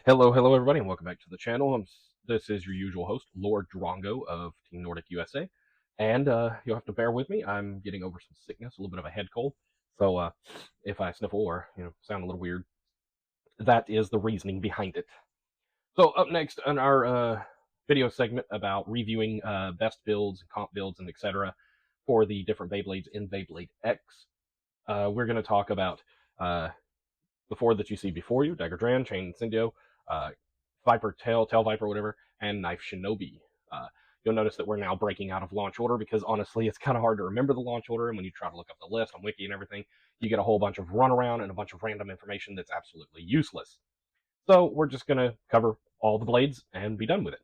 Hello everybody, and welcome back to the channel. This is your usual host, Lord Drongo of Team Nordic USA, and you'll have to bear with me. I'm getting over some sickness, a little bit of a head cold, so if I sniffle or sound a little weird, that is the reasoning behind it. So up next in our video segment about reviewing best builds, comp builds, and etc. for the different Beyblades in Beyblade X, we're going to talk about the four that you see before you: Dagger Dran, Chain Incendio, uh, Viper Tail Viper, whatever, and Knife Shinobi. You'll notice that we're now breaking out of launch order because honestly, it's kind of hard to remember the launch order. And when you try to look up the list on Wiki and everything, you get a whole bunch of runaround and a bunch of random information that's absolutely useless. So we're just going to cover all the blades and be done with it.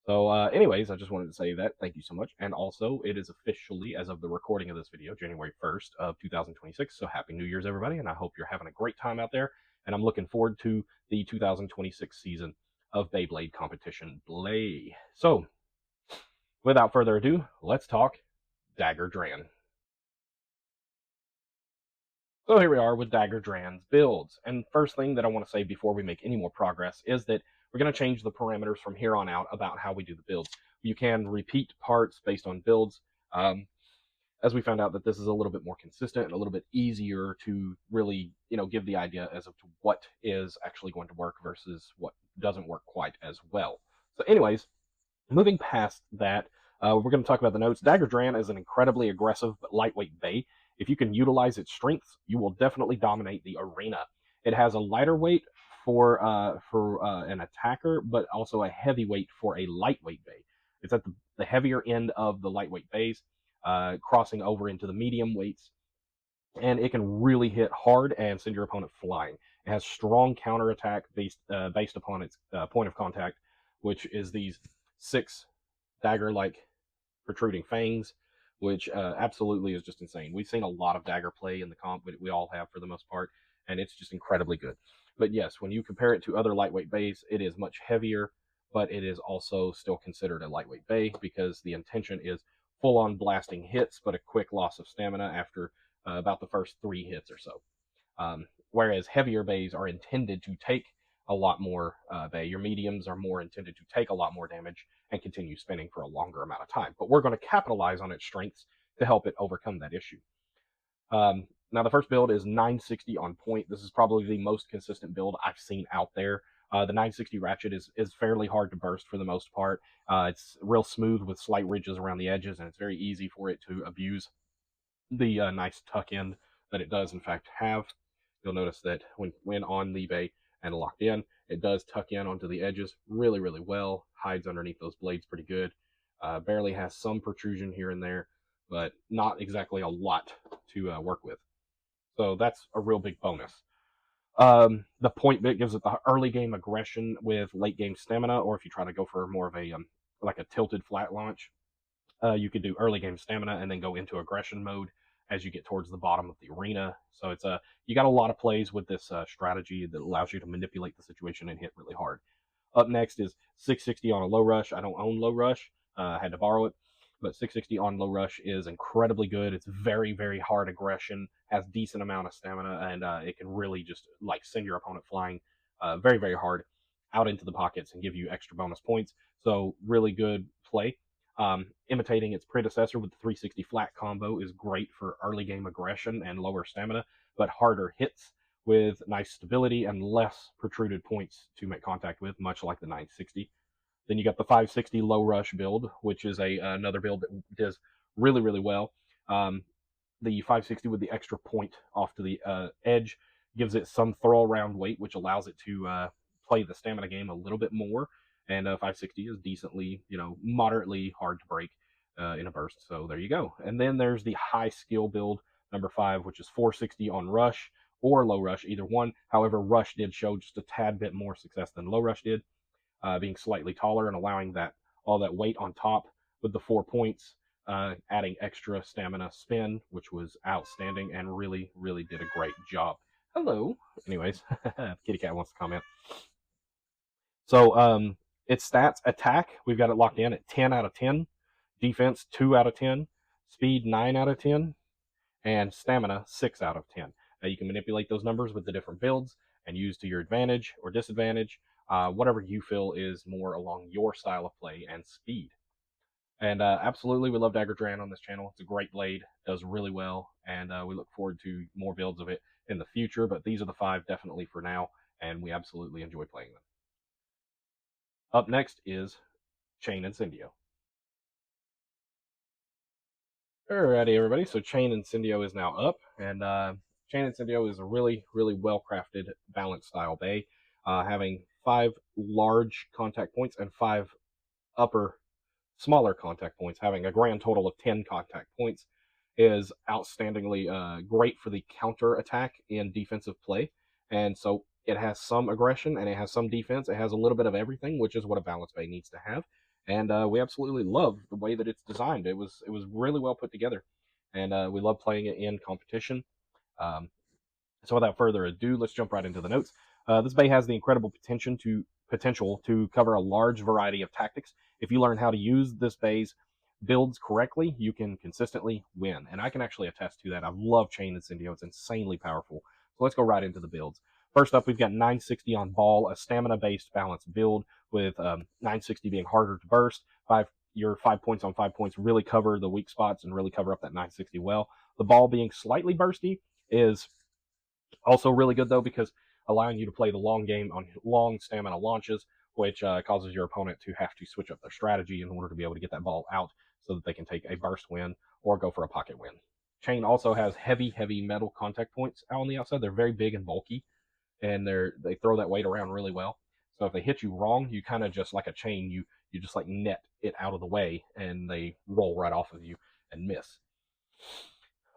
So anyways, I just wanted to say that. Thank you so much. And also, it is officially, as of the recording of this video, January 1st of 2026. So happy New Year's, everybody. And I hope you're having a great time out there. And I'm looking forward to the 2026 season of Beyblade Competition Blay. So without further ado, let's talk Dagger Dran. So here we are with Dagger Dran's builds. And first thing that I want to say before we make any more progress is that we're going to change the parameters from here on out about how we do the builds. You can repeat parts based on builds, as we found out that this is a little bit more consistent and a little bit easier to really, give the idea as to what is actually going to work versus what doesn't work quite as well. So anyways, moving past that, we're going to talk about the notes. Dagger Dran is an incredibly aggressive but lightweight Bey. If you can utilize its strengths, you will definitely dominate the arena. It has a lighter weight for an attacker, but also a heavy weight for a lightweight Bey. It's at the heavier end of the lightweight Beys, crossing over into the medium weights, and it can really hit hard and send your opponent flying. It has strong counterattack based upon its point of contact, which is these 6 dagger-like protruding fangs, which absolutely is just insane. We've seen a lot of dagger play in the comp, but we all have for the most part, and it's just incredibly good. But yes, when you compare it to other lightweight Beys, it is much heavier, but it is also still considered a lightweight Bey because the intention is full-on blasting hits, but a quick loss of stamina after about the first 3 hits or so. Whereas heavier Beys are intended to take a lot more Bey. Your mediums are more intended to take a lot more damage and continue spinning for a longer amount of time. But we're going to capitalize on its strengths to help it overcome that issue. Now, the first build is 960 on point. This is probably the most consistent build I've seen out there. The 960 ratchet is fairly hard to burst for the most part. It's real smooth with slight ridges around the edges, and it's very easy for it to abuse the nice tuck in that it does in fact have. You'll notice that when on the Bey and locked in, it does tuck in onto the edges really, really well, hides underneath those blades pretty good. Barely has some protrusion here and there, but not exactly a lot to work with. So that's a real big bonus. The point bit gives it the early game aggression with late game stamina, or if you try to go for more of a like a tilted flat launch, you could do early game stamina and then go into aggression mode as you get towards the bottom of the arena. So it's you got a lot of plays with this strategy that allows you to manipulate the situation and hit really hard. Up next is 660 on a low rush. I don't own low rush. I had to borrow it. But 660 on low rush is incredibly good. It's very, very hard aggression, has decent amount of stamina, and it can really just like send your opponent flying very, very hard out into the pockets and give you extra bonus points. So really good play. Imitating its predecessor with the 360 flat combo is great for early game aggression and lower stamina, but harder hits with nice stability and less protruded points to make contact with, much like the 960. Then you got the 560 low rush build, which is another build that does really, really well. The 560 with the extra point off to the edge gives it some throw around weight, which allows it to play the stamina game a little bit more. And 560 is decently, moderately hard to break in a burst. So there you go. And then there's the high skill build, number 5, which is 460 on rush or low rush, either one. However, rush did show just a tad bit more success than low rush did. Being slightly taller and allowing all that weight on top with the 4 points, adding extra stamina spin, which was outstanding and really, really did a great job. Hello. Anyways, Kitty Cat wants to comment. So its stats: attack, we've got it locked in at 10 out of 10, defense 2 out of 10, speed 9 out of 10, and stamina 6 out of 10. Now you can manipulate those numbers with the different builds and use to your advantage or disadvantage. whatever you feel is more along your style of play and speed. And absolutely, we love Dagger Dran on this channel. It's a great blade, does really well, and we look forward to more builds of it in the future. But these are the 5 definitely for now, and we absolutely enjoy playing them. Up next is Chain Incendio. Alrighty, everybody. So Chain Incendio is now up, and Chain Incendio is a really, really well-crafted, balanced style bay, having 5 large contact points and 5 upper, smaller contact points, having a grand total of 10 contact points, is outstandingly great for the counter attack in defensive play. And so it has some aggression and it has some defense. It has a little bit of everything, which is what a balanced bay needs to have. And we absolutely love the way that it's designed. It was really well put together, and we love playing it in competition. Um, so without further ado, let's jump right into the notes. This bay has the incredible potential to cover a large variety of tactics. If you learn how to use this bay's builds correctly, you can consistently win. And I can actually attest to that. I love Chain Incendio. It's insanely powerful. So let's go right into the builds. First up, we've got 960 on ball, a stamina-based balanced build with 960 being harder to burst. Your 5 points on 5 points really cover the weak spots and really cover up that 960 well. The ball being slightly bursty is also really good, though, because allowing you to play the long game on long stamina launches, which causes your opponent to have to switch up their strategy in order to be able to get that ball out so that they can take a burst win or go for a pocket win. Chain also has heavy metal contact points out on the outside. They're very big and bulky, and they throw that weight around really well. So if they hit you wrong, you kind of just like a chain, you just like net it out of the way, and they roll right off of you and miss.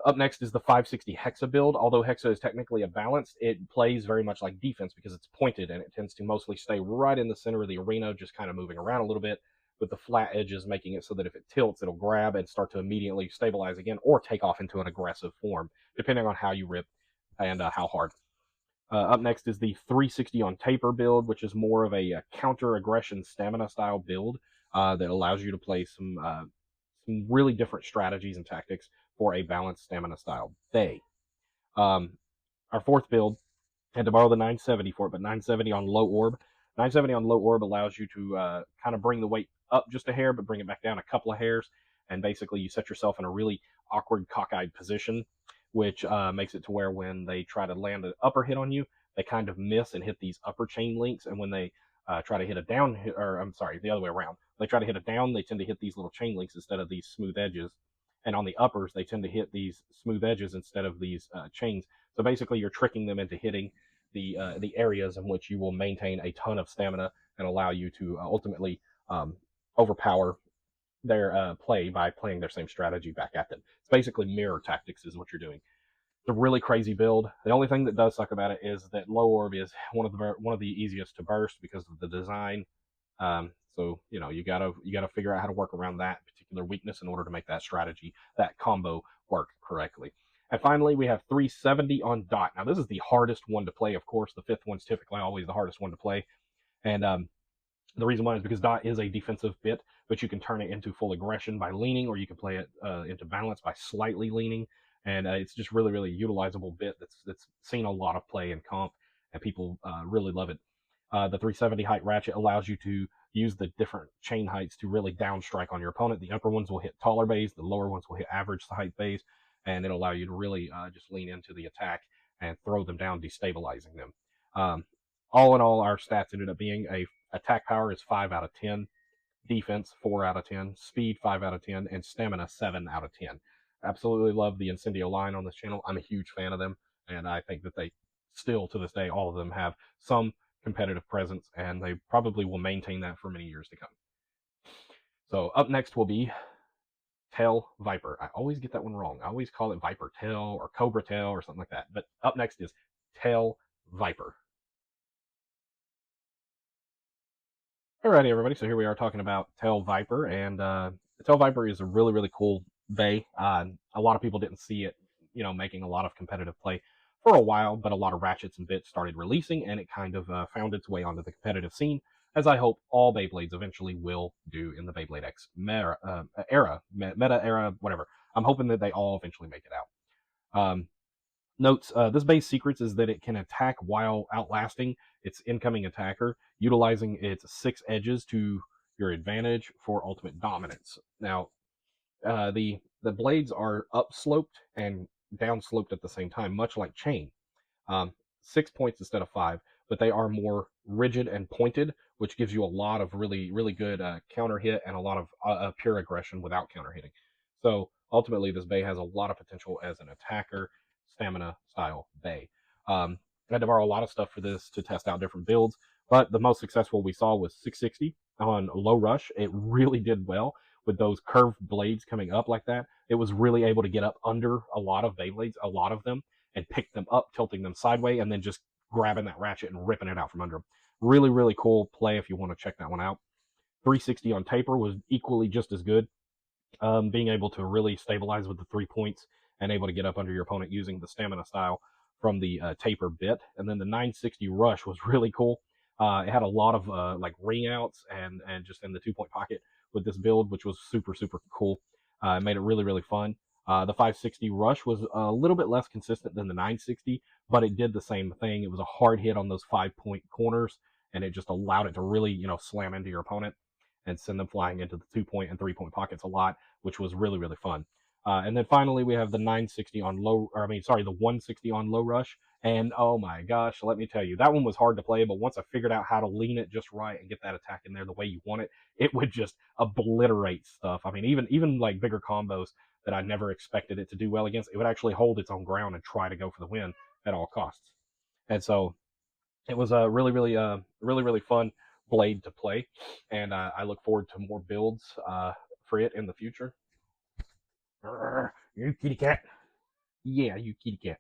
Up next is the 560 Hexa build. Although Hexa is technically a balanced, it plays very much like defense because it's pointed and it tends to mostly stay right in the center of the arena, just kind of moving around a little bit, with the flat edges making it so that if it tilts, it'll grab and start to immediately stabilize again or take off into an aggressive form, depending on how you rip and how hard. Up next is the 360 on taper build, which is more of a counter aggression stamina style build that allows you to play some really different strategies and tactics for a balanced stamina style bay. Our fourth build, had to borrow the 970 for it, but 970 on low orb. 970 on low orb allows you to kind of bring the weight up just a hair, but bring it back down a couple of hairs. And basically, you set yourself in a really awkward cockeyed position, which makes it to where when they try to land an upper hit on you, they kind of miss and hit these upper chain links. And when they try to hit a down, or I'm sorry, the other way around. When they try to hit a down, they tend to hit these little chain links instead of these smooth edges. And on the uppers, they tend to hit these smooth edges instead of these chains. So basically, you're tricking them into hitting the areas in which you will maintain a ton of stamina and allow you to ultimately overpower their play by playing their same strategy back at them. It's basically mirror tactics is what you're doing. It's a really crazy build. The only thing that does suck about it is that low orb is one of the easiest to burst because of the design. So you gotta figure out how to work around that particular weakness in order to make that strategy, that combo, work correctly. And finally, we have 370 on dot. Now this is the hardest one to play. Of course, the fifth one's typically always the hardest one to play, and the reason why is because dot is a defensive bit, but you can turn it into full aggression by leaning, or you can play it into balance by slightly leaning. And it's just really utilizable bit that's seen a lot of play in comp, and people really love it. The 370 height ratchet allows you to use the different chain heights to really down strike on your opponent. The upper ones will hit taller bays, the lower ones will hit average height bays, and it'll allow you to really just lean into the attack and throw them down, destabilizing them. All in all, our stats ended up being a attack power is 5 out of 10, defense 4 out of 10, speed 5 out of 10, and stamina 7 out of 10. Absolutely love the Incendio line on this channel. I'm a huge fan of them, and I think that they still, to this day, all of them have some competitive presence, and they probably will maintain that for many years to come. So up next will be Tail Viper. I always get that one wrong. I always call it Viper Tail or Cobra Tail or something like that. But up next is Tail Viper. Alrighty, everybody. So here we are talking about Tail Viper, and the Tail Viper is a really cool bay. A lot of people didn't see it, making a lot of competitive play for a while, but a lot of ratchets and bits started releasing, and it kind of found its way onto the competitive scene, as I hope all Beyblades eventually will do in the Beyblade X meta era, whatever. I'm hoping that they all eventually make it out. Notes: this base secrets is that it can attack while outlasting its incoming attacker, utilizing its 6 edges to your advantage for ultimate dominance. Now, the blades are upsloped and downsloped at the same time, much like chain. um, 6 points instead of five, but they are more rigid and pointed, which gives you a lot of really good counter hit and a lot of pure aggression without counter hitting. So ultimately, this bay has a lot of potential as an attacker stamina style bay. I had to borrow a lot of stuff for this to test out different builds, but the most successful we saw was 660 on low rush. It really did well with those curved blades coming up like that. It was really able to get up under a lot of Beyblades, a lot of them, and pick them up, tilting them sideways, and then just grabbing that ratchet and ripping it out from under them. Really cool play if you want to check that one out. 360 on taper was equally just as good. Being able to really stabilize with the 3 points and able to get up under your opponent using the stamina style from the taper bit. And then the 960 rush was really cool. It had a lot of like ring outs and just in the 2 point pocket with this build, which was super cool. It made it really fun. The 560 rush was a little bit less consistent than the 960, but it did the same thing. It was a hard hit on those 5 point corners, and it just allowed it to really, slam into your opponent and send them flying into the 2 point and 3 point pockets a lot, which was really fun. And then finally, we have the 960 on low, or I mean, sorry, the 160 on low rush. And oh my gosh, let me tell you, that one was hard to play, but once I figured out how to lean it just right and get that attack in there the way you want it, it would just obliterate stuff. I mean, even like bigger combos that I never expected it to do well against, it would actually hold its own ground and try to go for the win at all costs. And so it was a really fun blade to play, and I look forward to more builds for it in the future. You kitty cat. Yeah, you kitty cat.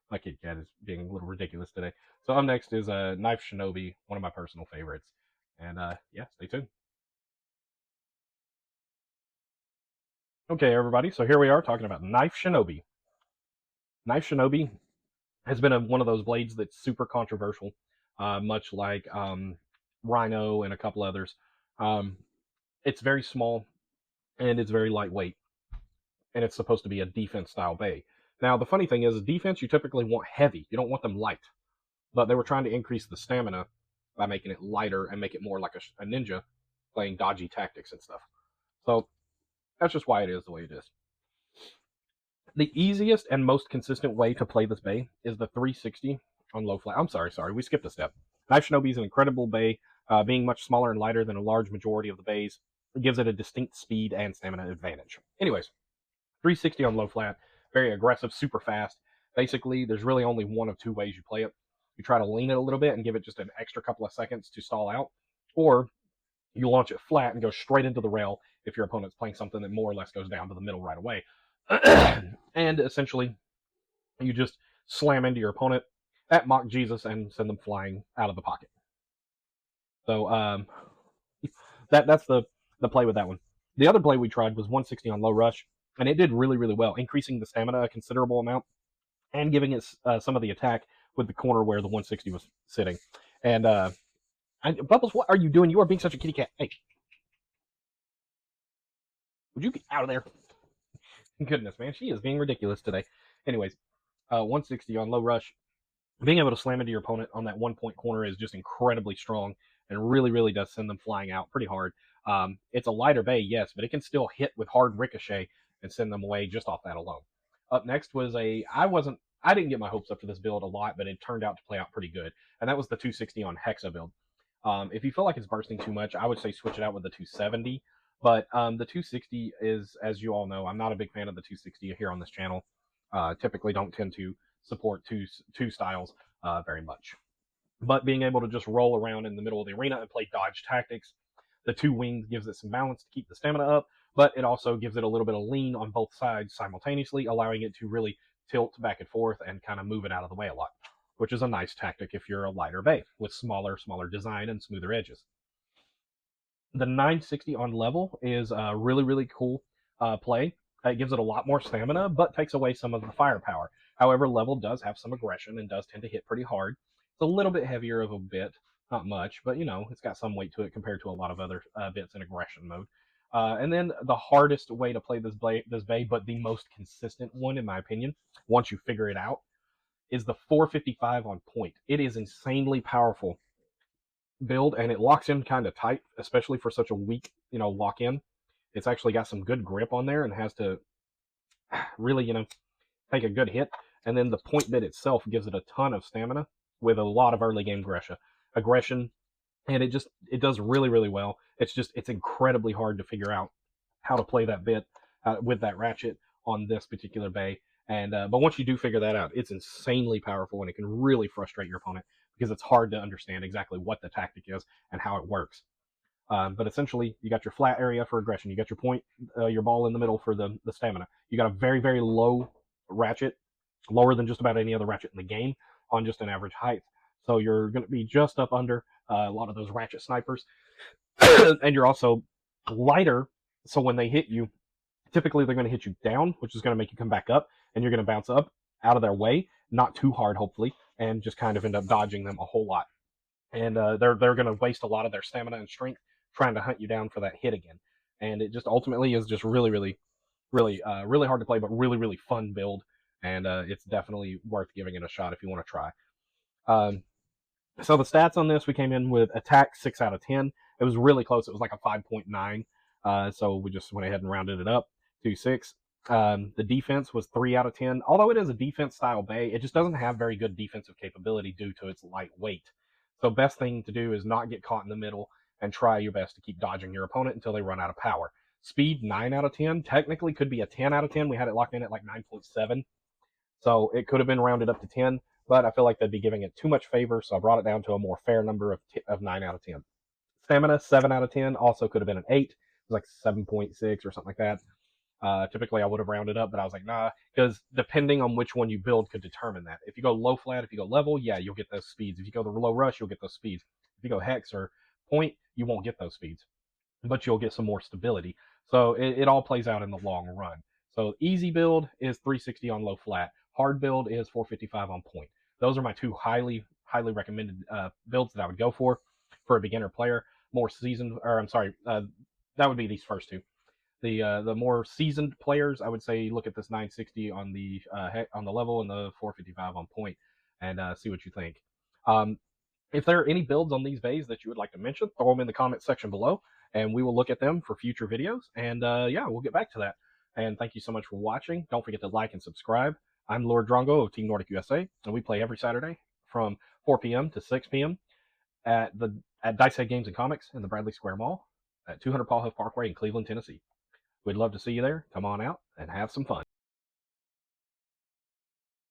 My kitty cat is being a little ridiculous today. So up next is Knife Shinobi, one of my personal favorites. And yeah, stay tuned. Okay, everybody. So here we are talking about Knife Shinobi. Knife Shinobi has been one of those blades that's super controversial, much like Rhino and a couple others. Um, it's very small and it's very lightweight, and it's supposed to be a defense style bay. Now, the funny thing is, defense you typically want heavy, you don't want them light, but they were trying to increase the stamina by making it lighter and make it more like a ninja playing dodgy tactics and stuff. So that's just why it is the way it is. The easiest and most consistent way to play this bay is the 360 on low flat. I'm sorry, we skipped a step. Knife Shinobi is an incredible bay, being much smaller and lighter than a large majority of the bays. It gives it a distinct speed and stamina advantage. Anyways, 360 on low flat, very aggressive, super fast. Basically, there's really only one of two ways you play it. You try to lean it a little bit and give it just an extra couple of seconds to stall out, or you launch it flat and go straight into the rail if your opponent's playing something that more or less goes down to the middle right away. And essentially, you just slam into your opponent at Mock Jesus and send them flying out of the pocket. So that's the play with that one. The other play we tried was 160 on low rush, and it did really well, increasing the stamina a considerable amount and giving it some of the attack with the corner where the 160 was sitting. And Bubbles, what are you doing? You are being such a kitty cat. Hey, would you get out of there? Goodness, man, she is being ridiculous today. Anyways, 160 on low rush. Being able to slam into your opponent on that 1 point corner is just incredibly strong and really does send them flying out pretty hard. It's a lighter bay, yes, but it can still hit with hard ricochet and send them away just off that alone. Up next was I didn't get my hopes up for this build a lot, but it turned out to play out pretty good, and that was the 260 on Hexa build. If you feel like it's bursting too much, I would say switch it out with the 270. But the 260 is, as you all know, I'm not a big fan of the 260 here on this channel. Typically don't tend to support two styles very much. But being able to just roll around in the middle of the arena and play dodge tactics, the two wings gives it some balance to keep the stamina up, but it also gives it a little bit of lean on both sides simultaneously, allowing it to really tilt back and forth and kind of move it out of the way a lot, which is a nice tactic if you're a lighter bay with smaller design and smoother edges. The 960 on level is a really cool play. It gives it a lot more stamina, but takes away some of the firepower. However, level does have some aggression and does tend to hit pretty hard. It's a little bit heavier of a bit, not much, but it's got some weight to it compared to a lot of other bits in aggression mode. And then the hardest way to play this bay, but the most consistent one, in my opinion, once you figure it out, is the 455 on point. It is insanely powerful build, and it locks in kind of tight, especially for such a weak, lock in. It's actually got some good grip on there and has to really, take a good hit. And then the point bit itself gives it a ton of stamina with a lot of early game aggression, and it does really really well. It's incredibly hard to figure out how to play that bit with that ratchet on this particular bay. And but once you do figure that out, it's insanely powerful, and it can really frustrate your opponent because it's hard to understand exactly what the tactic is and how it works. But essentially, you got your flat area for aggression. You got your point, your ball in the middle for the stamina. You got a very, very low ratchet, lower than just about any other ratchet in the game on just an average height. So you're going to be just up under a lot of those ratchet snipers. And you're also lighter, so when they hit you, typically they're going to hit you down, which is going to make you come back up, and you're going to bounce up out of their way, not too hard, hopefully, and just kind of end up dodging them a whole lot. And they're going to waste a lot of their stamina and strength trying to hunt you down for that hit again. And it just ultimately is just really, really, really, really hard to play, but really, really fun build. And it's definitely worth giving it a shot if you want to try. So the stats on this, we came in with attack 6 out of 10. It was really close. It was like a 5.9. So we just went ahead and rounded it up to 6. The defense was 3 out of 10. Although it is a defense style bay, it just doesn't have very good defensive capability due to its light weight. So best thing to do is not get caught in the middle and try your best to keep dodging your opponent until they run out of power. Speed 9 out of 10. Technically could be a 10 out of 10. We had it locked in at like 9.7. So it could have been rounded up to 10, but I feel like they'd be giving it too much favor, so I brought it down to a more fair number of 9 out of 10. Stamina, 7 out of 10, also could have been an 8. It was like 7.6 or something like that. Typically, I would have rounded up, but I was like, nah, because depending on which one you build could determine that. If you go low flat, if you go level, yeah, you'll get those speeds. If you go the low rush, you'll get those speeds. If you go hex or point, you won't get those speeds, but you'll get some more stability. So it all plays out in the long run. So easy build is 360 on low flat. Hard build is 455 on point. Those are my two highly recommended builds that I would go for a beginner player. More seasoned, or I'm sorry, that would be these first two. The more seasoned players, I would say look at this 960 on the level and the 455 on point, and see what you think. If there are any builds on these bays that you would like to mention, throw them in the comment section below, and we will look at them for future videos. And yeah, we'll get back to that. And thank you so much for watching. Don't forget to like and subscribe. I'm Lord Drongo of Team Nordic USA, and we play every Saturday from 4 p.m. to 6 p.m. at Dice Head Games and Comics in the Bradley Square Mall at 200 Paul Huff Parkway in Cleveland, Tennessee. We'd love to see you there. Come on out and have some fun.